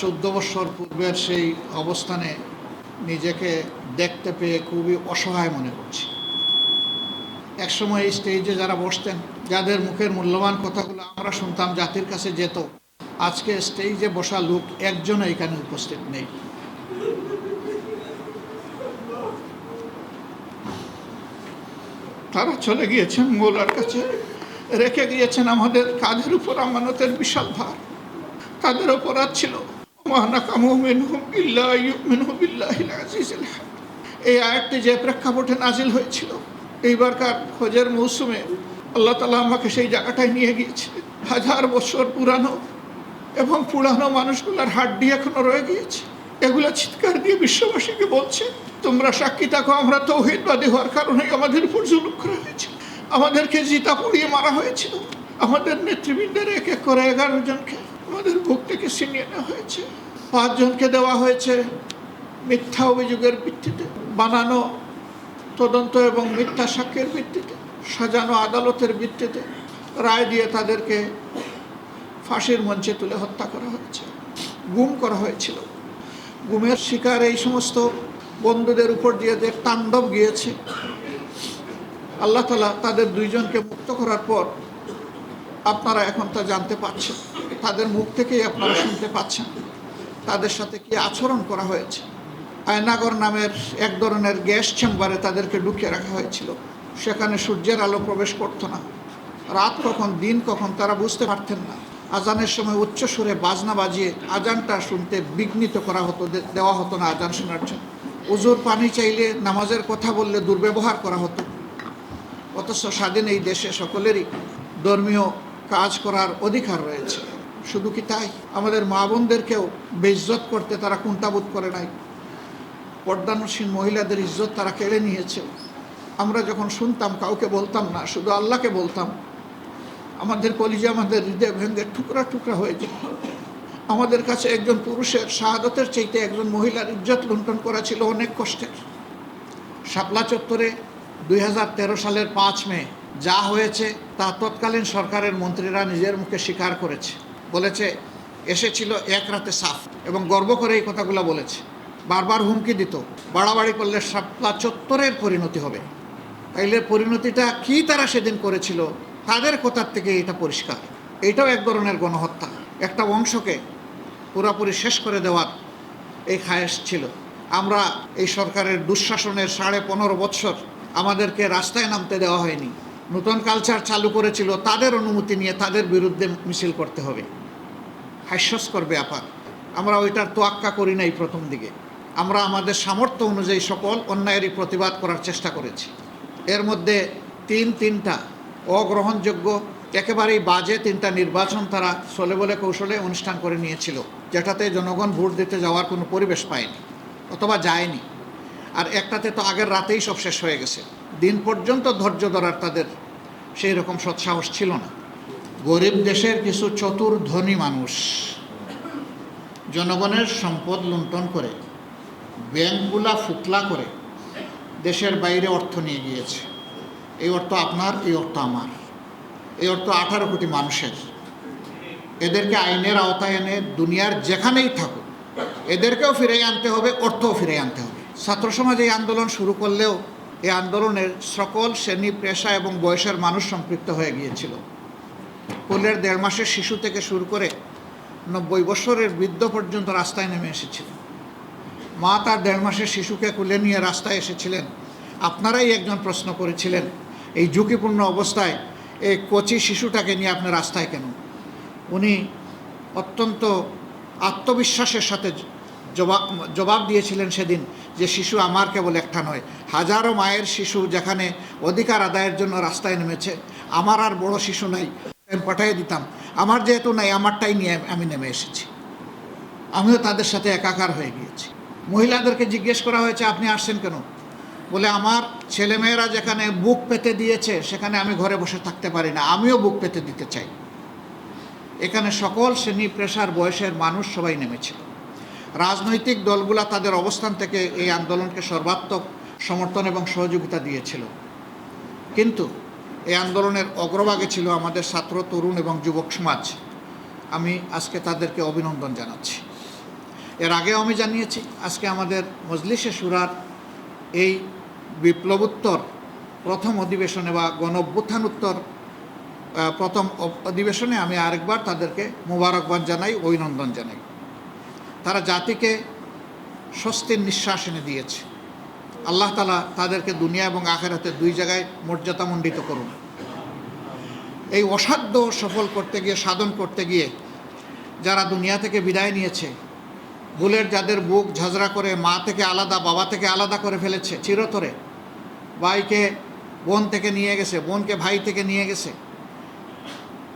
14 বছর পূর্বের সেই অবস্থানে নিজেকে দেখতে পেয়ে খুবই অসহায় মনে করছি। একসময় এই স্টেজে যারা বসতেন, যাদের মুখের মূল্যবান কথাগুলো আমরা শুনতাম, জাতির কাছে যেত, আজকে স্টেজে বসা লোক একজনও এখানে উপস্থিত নেই। তারা চলে গিয়েছেন মৌলার কাছে, রেখে গিয়েছেন আমাদের কাঁধের উপর আমানতের বিশাল ভার। তাদের অপরাধ ছিল এই আয়াতটি যে প্রেক্ষাপটে নাজিল হয়েছিল, এইবারকার হজের মৌসুমে আল্লাহ তাআলা আমাকে সেই জায়গাটায় নিয়ে গিয়েছিলেন। 1000 বছর পুরানো এবং পুরানো মানুষগুলোর হাড্ডি এখনো রয়ে গিয়েছে। এগুলো চিৎকার দিয়ে বিশ্ববাসীকে বলছে, তোমরা সাক্ষী থাকো, আমরা তাওহীদবাদী হওয়ার কারণেই আমাদের উপর জুলুম করা হয়েছিল, আমাদেরকে জিতা পুড়িয়ে মারা হয়েছিল, আমাদের নেতৃবৃন্দের এক এক করে 11 জনকে আমাদের বুক থেকে ছিনিয়ে নেওয়া হয়েছে, 5 জনকে দেওয়া হয়েছে মিথ্যা অভিযোগের ভিত্তিতে, বানানো তদন্ত এবং মিথ্যা সাক্ষ্যের ভিত্তিতে, সাজানো আদালতের ভিত্তিতে রায় দিয়ে তাদেরকে ফাঁসির মঞ্চে তুলে হত্যা করা হয়েছে, গুম করা হয়েছিল। গুমের শিকার এই সমস্ত বন্ধুদের উপর দিয়ে যে তাণ্ডব গিয়েছে, আল্লাহ তাআলা তাদের 2 জনকে মুক্ত করার পর আপনারা এখন তা জানতে পাচ্ছেন, তাদের মুখ থেকেই আপনারা শুনতে পাচ্ছেন তাদের সাথে কি আচরণ করা হয়েছে। আয়নাগর নামের এক ধরনের গ্যাস চেম্বারে তাদেরকে ঢুকিয়ে রাখা হয়েছিল। সেখানে সূর্যের আলো প্রবেশ করতো না, রাত কখন দিন কখন তারা বুঝতে পারতেন না। আজানের সময় উচ্চ সুরে বাজনা বাজিয়ে আজানটা শুনতে বিঘ্নিত করা হতো, দেওয়া হতো না আজান শোনার জন্য। উজুর পানি চাইলে, নামাজের কথা বললে দুর্ব্যবহার করা হতো। অথচ স্বাধীন এই দেশে সকলেরই ধর্মীয় কাজ করার অধিকার রয়েছে। শুধু কি তাই, আমাদের মা বোনদেরকেও বেইজ্জত করতে তারা কুণ্ঠাবোধ করে নাই। পর্দানসীন মহিলাদের ইজ্জত তারা কেড়ে নিয়েছে। আমরা যখন শুনতাম কাউকে বলতাম না, শুধু আল্লাহকে বলতাম, আমাদের কলিজা, আমাদের হৃদয় ভেঙে টুকরা টুকরা হয়ে যেত। আমাদের কাছে একজন পুরুষের শাহাদতের চাইতে একজন মহিলার ইজ্জত লুণ্ঠন করা ছিল অনেক কষ্টের। শাপলা চত্বরে 2013 সালের 5 মে যা হয়েছে তা তৎকালীন সরকারের মন্ত্রীরা নিজের মুখে স্বীকার করেছে, বলেছে এসেছিল এক রাতে সাফ, এবং গর্ব করে এই কথাগুলো বলেছে। বারবার হুমকি দিত, বাড়াবাড়ি করলে শাপলা চত্বরের পরিণতি হবে। তাইলে পরিণতিটা কি তারা সেদিন করেছিল, তাদের কথার থেকে এটা পরিষ্কার। এটাও এক ধরনের গণহত্যা, একটা বংশকে পুরাপুরি শেষ করে দেওয়ার এই খায়েশ ছিল। আমরা এই সরকারের দুঃশাসনের 15.5 বছর আমাদেরকে রাস্তায় নামতে দেওয়া হয়নি। নতুন কালচার চালু করেছিল, তাদের অনুমতি নিয়ে তাদের বিরুদ্ধে মিছিল করতে হবে। হাস্যস্কর ব্যাপার। আমরা ওইটার তোয়াক্কা করি নাই প্রথম দিকে। আমরা আমাদের সামর্থ্য অনুযায়ী সকল অন্যায়েরই প্রতিবাদ করার চেষ্টা করেছি। এর মধ্যে তিনটা অগ্রহণযোগ্য, একেবারেই বাজে 3টা নির্বাচন তারা চলে বলে কৌশলে অনুষ্ঠান করে নিয়েছিল, যেটাতে জনগণ ভোট দিতে যাওয়ার কোনো পরিবেশ পায়নি অথবা যায়নি। আর একটাতে তো আগের রাতেই সব শেষ হয়ে গেছে। দিন পর্যন্ত ধৈর্য ধরার তাদের সেই রকম সৎসাহস ছিল না। গরিব দেশের কিছু চতুর ধনী মানুষ জনগণের সম্পদ লুণ্ঠন করে, ব্যাংকগুলা ফুকলা করে দেশের বাইরে অর্থ নিয়ে গিয়েছে। এই অর্থ আপনার, এই অর্থ আমার, এই অর্থ 18 কোটি মানুষের। এদেরকে আইনের আওতায় এনে দুনিয়ার যেখানেই থাকুক এদেরকেও ফিরিয়ে আনতে হবে, অর্থও ফিরিয়ে আনতে হবে। ছাত্র সমাজ এই আন্দোলন শুরু করলেও এই আন্দোলনের সকল শ্রেণী, পেশা এবং বয়সের মানুষ সম্পৃক্ত হয়ে গিয়েছিল। কোলের 1.5 মাসের শিশু থেকে শুরু করে 90 বছরের বৃদ্ধ পর্যন্ত রাস্তায় নেমে এসেছিলেন। মা তার 1.5 মাসের শিশুকে কোলে নিয়ে রাস্তায় এসেছিলেন। আপনারাই একজন প্রশ্ন করেছিলেন, এই ঝুঁকিপূর্ণ অবস্থায় এই কচি শিশুটাকে নিয়ে আপনি রাস্তায় কেন? উনি অত্যন্ত আত্মবিশ্বাসের সাথে জবাব দিয়েছিলেন সেদিন যে শিশু আমার কেবল একটা নয়, হাজারো মায়ের শিশু যেখানে অধিকার আদায়ের জন্য রাস্তায় নেমেছে, আমার আর বড় শিশু নাই, আমি পাঠিয়ে দিতাম, আমার যেহেতু নাই আমারটাই নিয়ে আমি নেমে এসেছি। আমিও তাদের সাথে একাকার হয়ে গিয়েছি। মহিলাদেরকে জিজ্ঞেস করা হয়েছে আপনি আসছেন কেন? বলে আমার ছেলেমেয়েরা যেখানে বুক পেতে দিয়েছে সেখানে আমি ঘরে বসে থাকতে পারি না, আমিও বুক পেতে দিতে চাই। এখানে সকল শ্রেণী, পেশার, বয়সের মানুষ সবাই নেমেছিল। রাজনৈতিক দলগুলা তাদের অবস্থান থেকে এই আন্দোলনকে সর্বাত্মক সমর্থন এবং সহযোগিতা দিয়েছিল। কিন্তু এই আন্দোলনের অগ্রভাগে ছিল আমাদের ছাত্র, তরুণ এবং যুবক সমাজ। আমি আজকে তাদেরকে অভিনন্দন জানাচ্ছি। এর আগেও আমি জানিয়েছি, আজকে আমাদের মজলিসে শুরার এই বিপ্লবোত্তর প্রথম অধিবেশনে বা গণ অভ্যুত্থানোত্তর প্রথম অধিবেশনে আমি আরেকবার তাদেরকে মোবারকবাদ জানাই, অভিনন্দন জানাই। তারা জাতিকে স্বস্তির নিঃশ্বাস এনে দিয়েছে। আল্লাহ তাআলা তাদেরকে দুনিয়া এবং আখিরাতে দুই জায়গায় মর্যাদামণ্ডিত করুন। এই অসাধ্য সফল করতে গিয়ে, সাধন করতে গিয়ে যারা দুনিয়া থেকে বিদায় নিয়েছে, ভুলের যাদের বুক ঝাঁঝরা করে মা থেকে আলাদা, বাবা থেকে আলাদা করে ফেলেছে চিরতরে, ভাইকে বোন থেকে নিয়ে গেছে, বোনকে ভাই থেকে নিয়ে গেছে,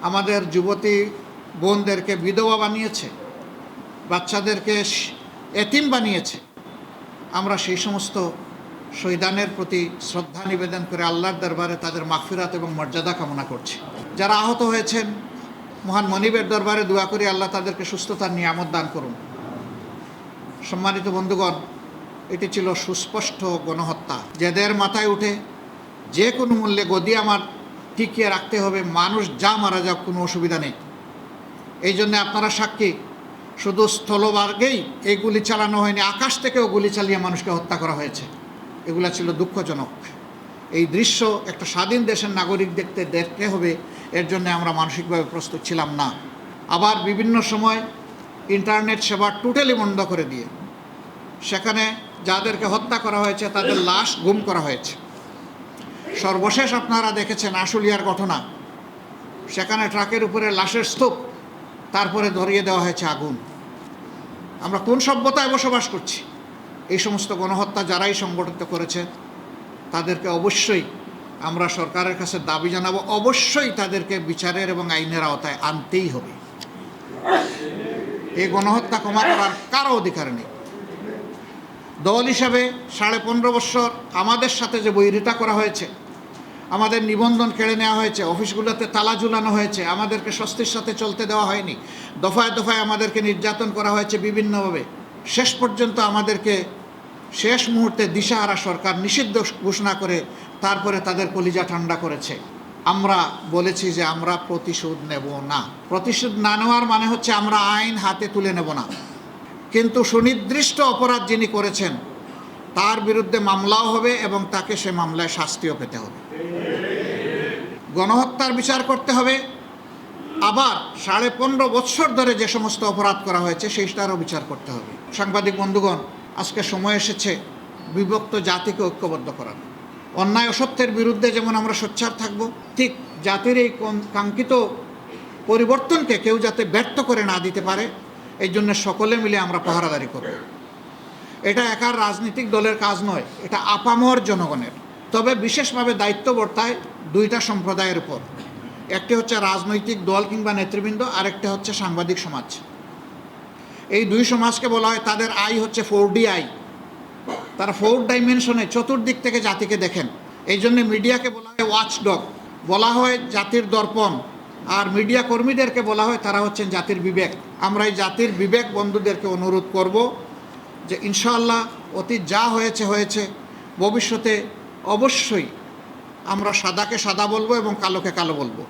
আমাদের যুবতী বোনদেরকে বিধবা বানিয়েছে, বাচ্চাদেরকে এতিম বানিয়েছে, আমরা সেই সমস্ত শহীদানের প্রতি শ্রদ্ধা নিবেদন করে আল্লাহর দরবারে তাদের মাগফিরাত এবং মর্যাদা কামনা করছি। যারা আহত হয়েছেন, মহান মনিবের দরবারে দোয়া করি আল্লাহ তাদেরকে সুস্থতার নিয়ামত দান করুন। সম্মানিত বন্ধুগণ, এটি ছিল সুস্পষ্ট গণহত্যা। যাদের মাথায় উঠে যে কোনো মূল্যে গদি আমার টিকিয়ে রাখতে হবে, মানুষ যা মারা যাক কোনো অসুবিধা নেই। এই জন্যে আপনারা সাক্ষী, শুধু স্থলভাগেই এই গুলি চালানো হয়নি, আকাশ থেকেও গুলি চালিয়ে মানুষকে হত্যা করা হয়েছে। এগুলা ছিল দুঃখজনক। এই দৃশ্য একটা স্বাধীন দেশের নাগরিক দেখতে হবে, এর জন্য আমরা মানসিকভাবে প্রস্তুত ছিলাম না। আবার বিভিন্ন সময় ইন্টারনেট সেবা টোটালি বন্ধ করে দিয়ে সেখানে যাদেরকে হত্যা করা হয়েছে তাদের লাশ গুম করা হয়েছে। সর্বশেষ আপনারা দেখেছেন আশুলিয়ার ঘটনা, সেখানে ট্রাকের উপরে লাশের স্তূপ, তারপরে ধরিয়ে দেওয়া হয়েছে আগুন। আমরা কোন সভ্যতায় বসবাস করছি? এই সমস্ত গণহত্যা যারাই সংগঠিত করেছে তাদেরকে অবশ্যই আমরা সরকারের কাছে দাবি জানাবো, অবশ্যই তাদেরকে বিচারের এবং আইনের আওতায় আনতেই হবে। এই গণহত্যা ক্ষমা করার কারো অধিকার নেই। দল হিসাবে 15.5 বছর আমাদের সাথে যে বৈরিতা করা হয়েছে, আমাদের নিবন্ধন কেড়ে নেওয়া হয়েছে, অফিসগুলোতে তালা ঝুলানো হয়েছে, আমাদেরকে স্বস্তির সাথে চলতে দেওয়া হয়নি, দফায় দফায় আমাদেরকে নির্যাতন করা হয়েছে বিভিন্নভাবে, শেষ পর্যন্ত আমাদেরকে শেষ মুহূর্তে দিশাহারা সরকার নিষিদ্ধ ঘোষণা করে তারপরে তাদের কলিজা ঠান্ডা করেছে। আমরা বলেছি যে আমরা প্রতিশোধ নেব না। প্রতিশোধ না নেওয়ার মানে হচ্ছে আমরা আইন হাতে তুলে নেব না, কিন্তু সুনির্দিষ্ট অপরাধ যিনি করেছেন তার বিরুদ্ধে মামলাও হবে এবং তাকে সে মামলায় শাস্তিও পেতে হবে। গণহত্যার বিচার করতে হবে, আবার 15.5 বছর ধরে যে সমস্ত অপরাধ করা হয়েছে সেইটারও বিচার করতে হবে। সাংবাদিক বন্ধুগণ, আজকে সময় এসেছে বিভক্ত জাতিকে ঐক্যবদ্ধ করার। অন্যায় অসত্যের বিরুদ্ধে যেমন আমরা সোচ্চার থাকব, ঠিক জাতির এই কাঙ্ক্ষিত পরিবর্তনকে কেউ যাতে ব্যর্থ করে না দিতে পারে, এই জন্য সকলে মিলে আমরা পাহারাদারি করব। এটা একার রাজনৈতিক দলের কাজ নয়, এটা আপামর জনগণের। তবে বিশেষভাবে দায়িত্ব বর্তায় দুইটা সম্প্রদায়ের উপর। একটি হচ্ছে রাজনৈতিক দল কিংবা নেতৃবৃন্দ, আরেকটা হচ্ছে সাংবাদিক সমাজ। এই দুই সমাজকে বলা হয়, তাদের আই হচ্ছে 4D আই। তারা 4 ডাইমেনশনে চতুর্দিক থেকে জাতিকে দেখেন। এই জন্য মিডিয়াকে বলা হয় ওয়াচডগ, বলা হয় জাতির দর্পণ, আর মিডিয়া কর্মীদেরকে বলা হয় তারা হচ্ছেন জাতির বিবেক। আমরা এই জাতির বিবেক বন্ধুদেরকে অনুরোধ করব যে ইনশাআল্লাহ অতীত যা হয়েছে হয়েছে, ভবিষ্যতে অবশ্যই আমরা সাদাকে সাদা বলবো এবং কালোকে কালো বলবো।